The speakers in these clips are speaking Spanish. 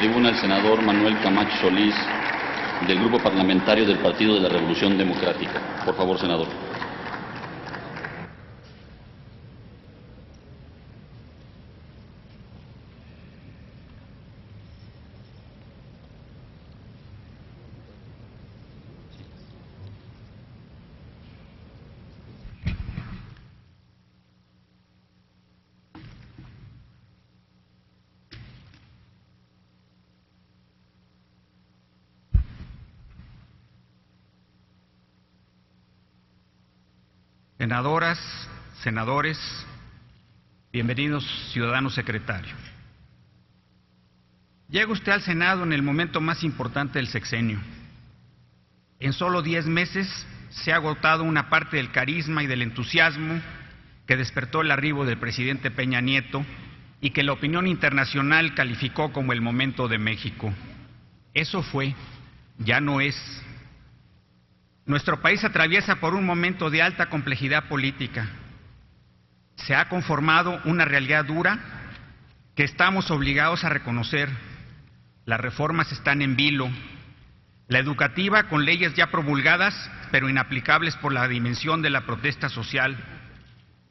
tribuna el senador Manuel Camacho Solís, del Grupo Parlamentario del Partido de la Revolución Democrática. Por favor, senador. Senadoras, senadores, bienvenidos, ciudadano secretario. Llega usted al Senado en el momento más importante del sexenio. En solo 10 meses se ha agotado una parte del carisma y del entusiasmo que despertó el arribo del presidente Peña Nieto y que la opinión internacional calificó como el momento de México. Eso fue, ya no es. Nuestro país atraviesa por un momento de alta complejidad política. Se ha conformado una realidad dura que estamos obligados a reconocer. Las reformas están en vilo. La educativa con leyes ya promulgadas, pero inaplicables por la dimensión de la protesta social.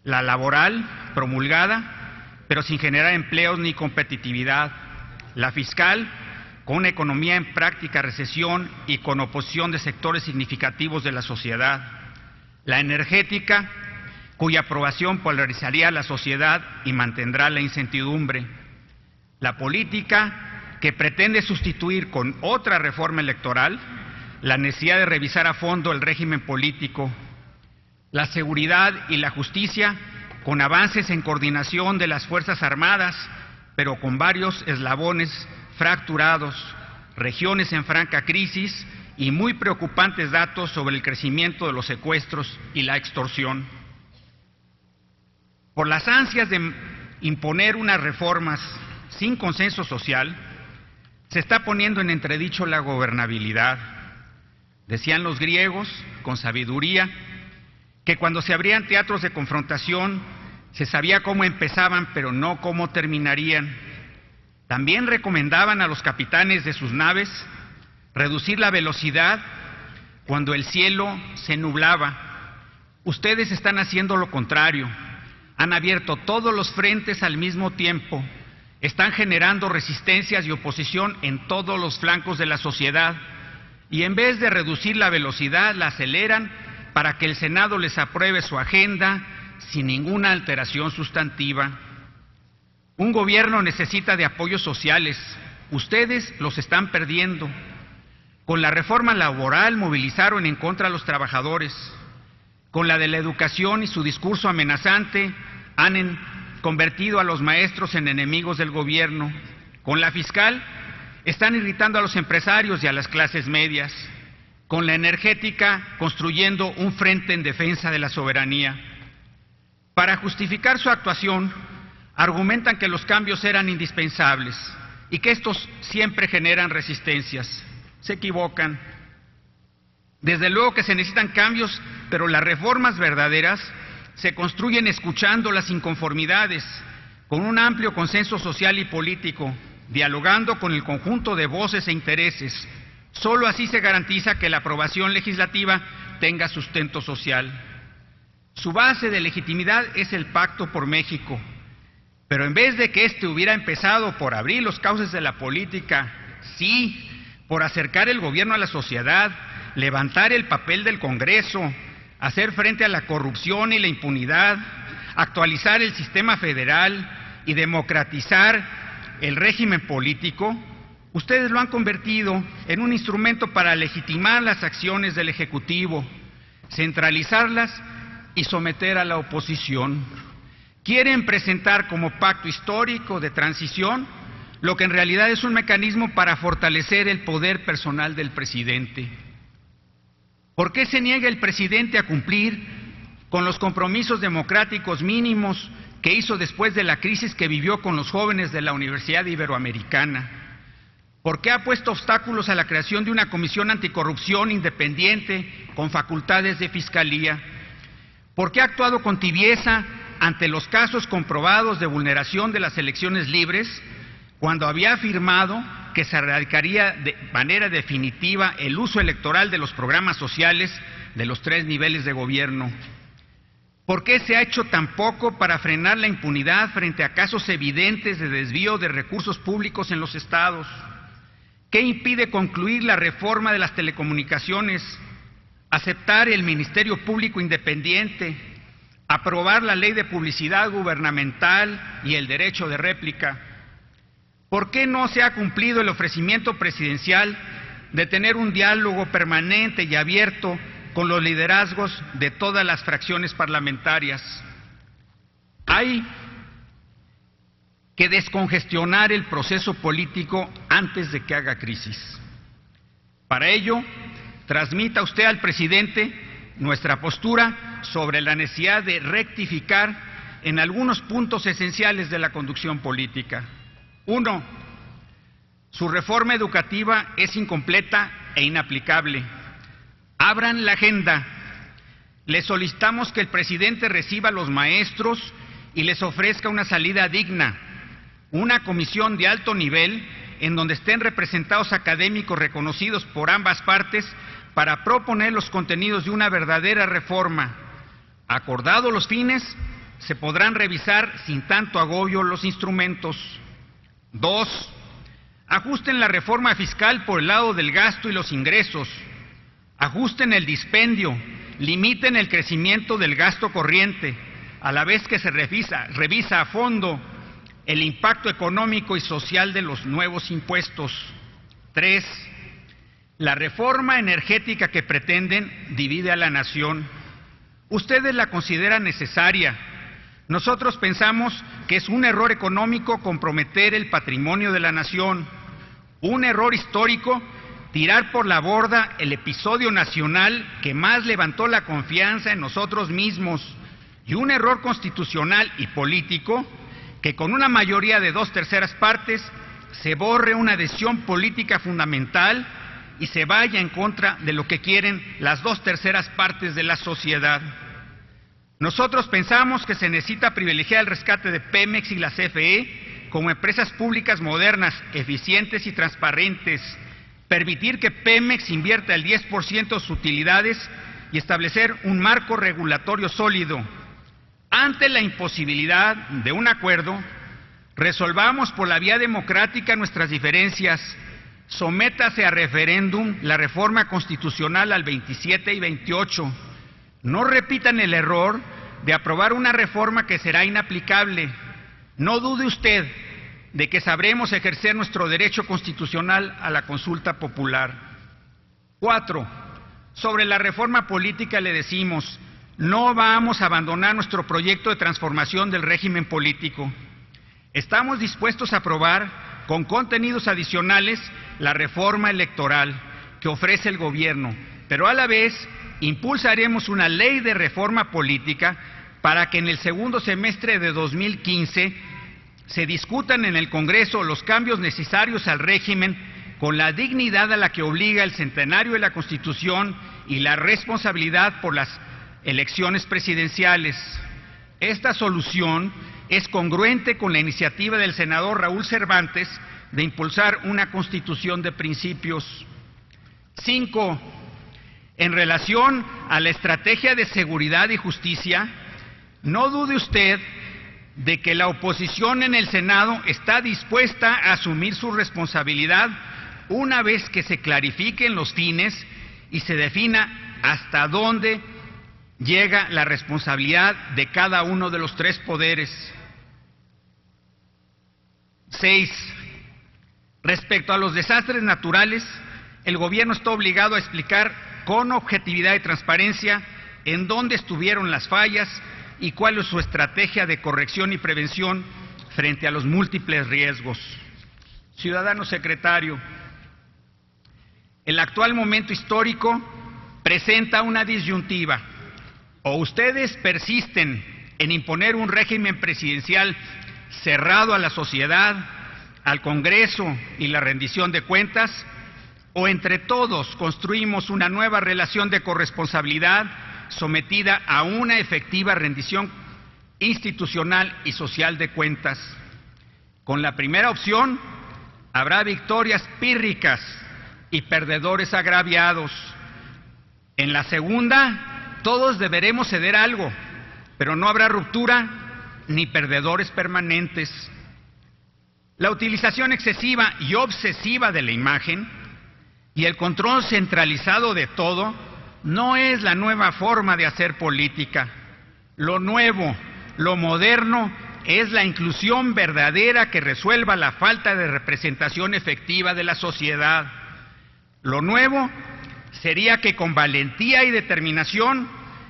La laboral promulgada, pero sin generar empleos ni competitividad. La fiscal con una economía en práctica recesión y con oposición de sectores significativos de la sociedad. La energética, cuya aprobación polarizaría a la sociedad y mantendrá la incertidumbre. La política, que pretende sustituir con otra reforma electoral la necesidad de revisar a fondo el régimen político. La seguridad y la justicia, con avances en coordinación de las Fuerzas Armadas, pero con varios eslabones fracturados, regiones en franca crisis y muy preocupantes datos sobre el crecimiento de los secuestros y la extorsión. Por las ansias de imponer unas reformas sin consenso social, se está poniendo en entredicho la gobernabilidad. Decían los griegos, con sabiduría, que cuando se abrían teatros de confrontación, se sabía cómo empezaban, pero no cómo terminarían. También recomendaban a los capitanes de sus naves reducir la velocidad cuando el cielo se nublaba. Ustedes están haciendo lo contrario. Han abierto todos los frentes al mismo tiempo. Están generando resistencias y oposición en todos los flancos de la sociedad. Y en vez de reducir la velocidad, la aceleran para que el Senado les apruebe su agenda sin ninguna alteración sustantiva. Un gobierno necesita de apoyos sociales. Ustedes los están perdiendo. Con la reforma laboral movilizaron en contra de los trabajadores. Con la de la educación y su discurso amenazante han convertido a los maestros en enemigos del gobierno. Con la fiscal están irritando a los empresarios y a las clases medias. Con la energética construyendo un frente en defensa de la soberanía. Para justificar su actuación, argumentan que los cambios eran indispensables y que estos siempre generan resistencias. Se equivocan. Desde luego que se necesitan cambios, pero las reformas verdaderas se construyen escuchando las inconformidades, con un amplio consenso social y político, dialogando con el conjunto de voces e intereses. Solo así se garantiza que la aprobación legislativa tenga sustento social. Su base de legitimidad es el Pacto por México. Pero en vez de que éste hubiera empezado por abrir los cauces de la política, sí, por acercar el gobierno a la sociedad, levantar el papel del Congreso, hacer frente a la corrupción y la impunidad, actualizar el sistema federal y democratizar el régimen político, ustedes lo han convertido en un instrumento para legitimar las acciones del Ejecutivo, centralizarlas y someter a la oposición. Quieren presentar como pacto histórico de transición lo que en realidad es un mecanismo para fortalecer el poder personal del presidente. ¿Por qué se niega el presidente a cumplir con los compromisos democráticos mínimos que hizo después de la crisis que vivió con los jóvenes de la Universidad Iberoamericana? ¿Por qué ha puesto obstáculos a la creación de una comisión anticorrupción independiente con facultades de fiscalía? ¿Por qué ha actuado con tibieza ante los casos comprobados de vulneración de las elecciones libres, cuando había afirmado que se erradicaría de manera definitiva el uso electoral de los programas sociales de los 3 niveles de gobierno. ¿Por qué se ha hecho tan poco para frenar la impunidad frente a casos evidentes de desvío de recursos públicos en los estados? ¿Qué impide concluir la reforma de las telecomunicaciones, aceptar el Ministerio Público Independiente, aprobar la ley de publicidad gubernamental y el derecho de réplica? ¿Por qué no se ha cumplido el ofrecimiento presidencial de tener un diálogo permanente y abierto con los liderazgos de todas las fracciones parlamentarias? Hay que descongestionar el proceso político antes de que haga crisis. Para ello, transmita usted al presidente nuestra postura sobre la necesidad de rectificar en algunos puntos esenciales de la conducción política. 1. Su reforma educativa es incompleta e inaplicable. Abran la agenda. Le solicitamos que el presidente reciba a los maestros y les ofrezca una salida digna, una comisión de alto nivel en donde estén representados académicos reconocidos por ambas partes para proponer los contenidos de una verdadera reforma. Acordados los fines, se podrán revisar sin tanto agobio los instrumentos. 2. Ajusten la reforma fiscal por el lado del gasto y los ingresos. Ajusten el dispendio, limiten el crecimiento del gasto corriente, a la vez que se revisa a fondo el impacto económico y social de los nuevos impuestos. 3. La reforma energética que pretenden divide a la nación. Ustedes la consideran necesaria. Nosotros pensamos que es un error económico comprometer el patrimonio de la nación, un error histórico tirar por la borda el episodio nacional que más levantó la confianza en nosotros mismos, y un error constitucional y político que con una mayoría de 2/3 partes se borre una decisión política fundamental y se vaya en contra de lo que quieren las 2/3 partes de la sociedad. Nosotros pensamos que se necesita privilegiar el rescate de Pemex y la CFE como empresas públicas modernas, eficientes y transparentes, permitir que Pemex invierta el 10% de sus utilidades y establecer un marco regulatorio sólido. Ante la imposibilidad de un acuerdo, resolvamos por la vía democrática nuestras diferencias. Sométase a referéndum la reforma constitucional al 27 y 28. No repitan el error de aprobar una reforma que será inaplicable. No dude usted de que sabremos ejercer nuestro derecho constitucional a la consulta popular. 4. Sobre la reforma política le decimos, no vamos a abandonar nuestro proyecto de transformación del régimen político. Estamos dispuestos a aprobar con contenidos adicionales la reforma electoral que ofrece el gobierno, pero a la vez impulsaremos una ley de reforma política para que en el segundo semestre de 2015 se discutan en el Congreso los cambios necesarios al régimen con la dignidad a la que obliga el centenario de la Constitución y la responsabilidad por las elecciones presidenciales. Esta solución es congruente con la iniciativa del senador Raúl Cervantes de impulsar una constitución de principios. 5. En relación a la estrategia de seguridad y justicia, no dude usted de que la oposición en el Senado está dispuesta a asumir su responsabilidad una vez que se clarifiquen los fines y se defina hasta dónde llega la responsabilidad de cada uno de los 3 poderes. 6. Respecto a los desastres naturales, el gobierno está obligado a explicar con objetividad y transparencia en dónde estuvieron las fallas y cuál es su estrategia de corrección y prevención frente a los múltiples riesgos. Ciudadano secretario, el actual momento histórico presenta una disyuntiva. O ustedes persisten en imponer un régimen presidencial cerrado a la sociedad, al Congreso y la rendición de cuentas, o entre todos construimos una nueva relación de corresponsabilidad sometida a una efectiva rendición institucional y social de cuentas. Con la primera opción, Habrá victorias pírricas y perdedores agraviados. En la segunda, todos deberemos ceder algo, pero no habrá ruptura ni perdedores permanentes. La utilización excesiva y obsesiva de la imagen y el control centralizado de todo no es la nueva forma de hacer política. Lo nuevo, lo moderno, es la inclusión verdadera que resuelva la falta de representación efectiva de la sociedad. Lo nuevo sería que con valentía y determinación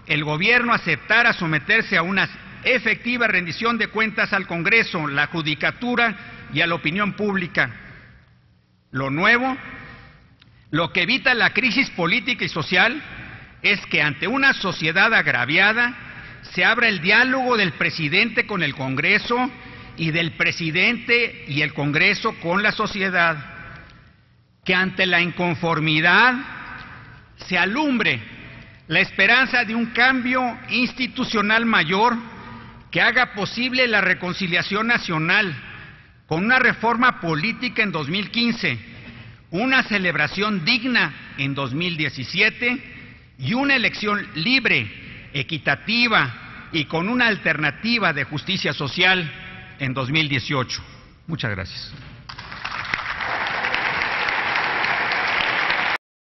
el gobierno aceptara someterse a una efectiva rendición de cuentas al Congreso, la Judicatura y a la opinión pública. Lo nuevo, lo que evita la crisis política y social, es que ante una sociedad agraviada se abra el diálogo del presidente con el Congreso y del presidente y el Congreso con la sociedad. Que ante la inconformidad se alumbre la esperanza de un cambio institucional mayor que haga posible la reconciliación nacional con una reforma política en 2015, una celebración digna en 2017 y una elección libre, equitativa y con una alternativa de justicia social en 2018. Muchas gracias.